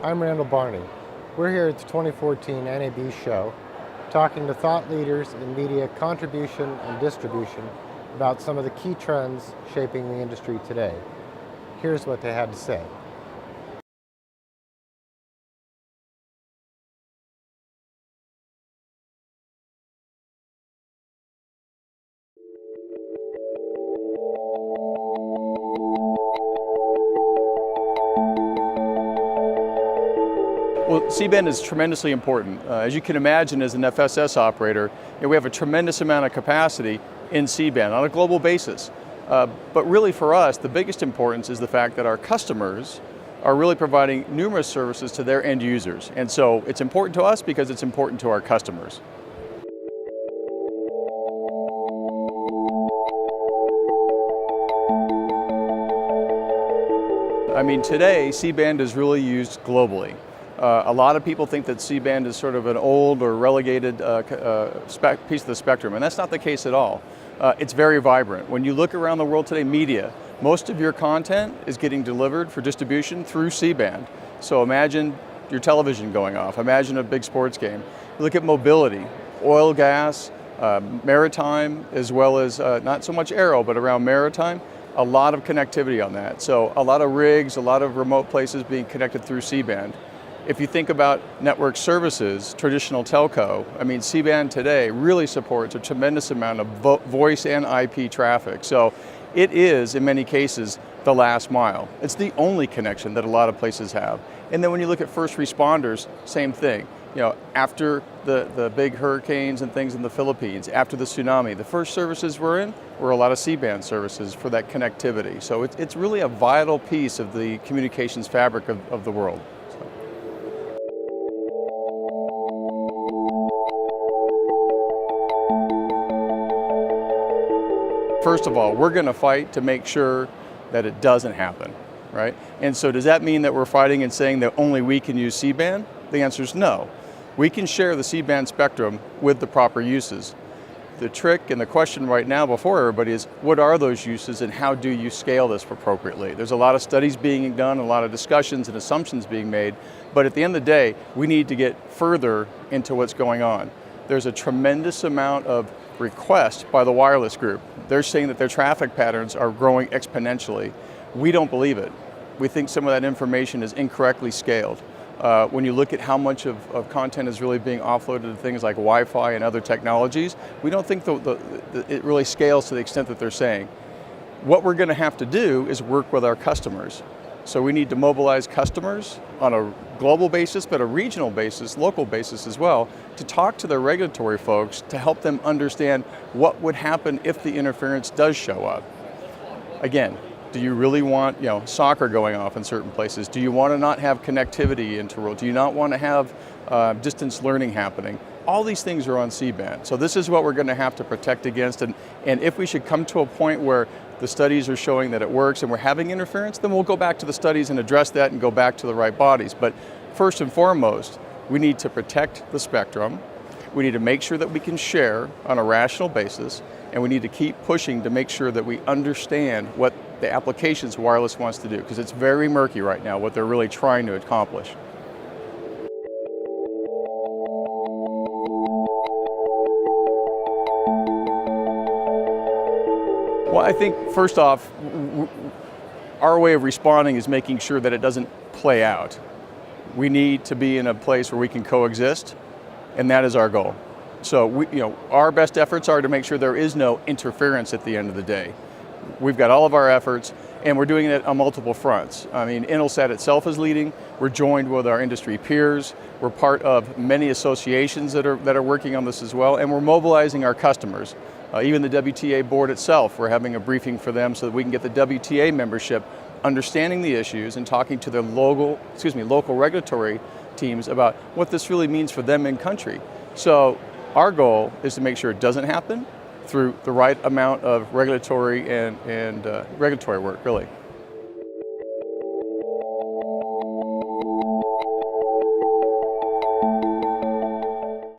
I'm Randall Barney. We're here at the 2014 NAB show talking to thought leaders in media contribution and distribution about some of the key trends shaping the industry today. Here's what they had to say. Well, C-band is tremendously important. As you can imagine, as an FSS operator, we have a tremendous amount of capacity in C-band on a global basis. But really for us, the biggest importance is the fact that our customers are really providing numerous services to their end users. And so it's important to us because it's important to our customers. I mean, today, C-band is really used globally. A lot of people think that C-band is sort of an old or relegated piece of the spectrum, and that's not the case at all. It's very vibrant. When you look around the world today, media, most of your content is getting delivered for distribution through C-band. So imagine your television going off, imagine a big sports game. You look at mobility, oil, gas, maritime, as well as not so much aero, but around maritime, a lot of connectivity on that. So a lot of rigs, a lot of remote places being connected through C-band. If you think about network services, traditional telco, I mean, C-band today really supports a tremendous amount of voice and IP traffic. So it is, in many cases, the last mile. It's the only connection that a lot of places have. And then when you look at first responders, same thing. You know, after the big hurricanes and things in the Philippines, after the tsunami, the first services we're in were a lot of C-band services for that connectivity. So it's really a vital piece of the communications fabric of the world. First of all, we're going to fight to make sure that it doesn't happen, right? And so does that mean that we're fighting and saying that only we can use C-band? The answer is no. We can share the C-band spectrum with the proper uses. The trick and the question right now before everybody is, what are those uses and how do you scale this appropriately? There's a lot of studies being done, a lot of discussions and assumptions being made, but at the end of the day, we need to get further into what's going on. There's a tremendous amount of request by the wireless group. They're saying that their traffic patterns are growing exponentially. We don't believe it. We think some of that information is incorrectly scaled. When you look at how much of content is really being offloaded to things like Wi-Fi and other technologies, we don't think it really scales to the extent that they're saying. What we're going to have to do is work with our customers. So we need to mobilize customers on a global basis, but a regional basis, local basis as well, to talk to their regulatory folks to help them understand what would happen if the interference does show up. Again, do you really want soccer going off in certain places? Do you want to not have connectivity interrupt? Do you not want to have distance learning happening? All these things are on C-band. So this is what we're going to have to protect against. And if we should come to a point where the studies are showing that it works and we're having interference, then we'll go back to the studies and address that and go back to the right bodies. But first and foremost, we need to protect the spectrum. We need to make sure that we can share on a rational basis, and we need to keep pushing to make sure that we understand what the applications wireless wants to do, because it's very murky right now what they're really trying to accomplish. Well, I think first off, our way of responding is making sure that it doesn't play out. We need to be in a place where we can coexist, and that is our goal. So our best efforts are to make sure there is no interference at the end of the day. We've got all of our efforts, and we're doing it on multiple fronts. I mean, Intelsat itself is leading. We're joined with our industry peers. We're part of many associations that are working on this as well, and we're mobilizing our customers. Even the WTA board itself, we're having a briefing for them so that we can get the WTA membership understanding the issues and talking to their local regulatory teams about what this really means for them in country. So our goal is to make sure it doesn't happen through the right amount of regulatory and regulatory work, really.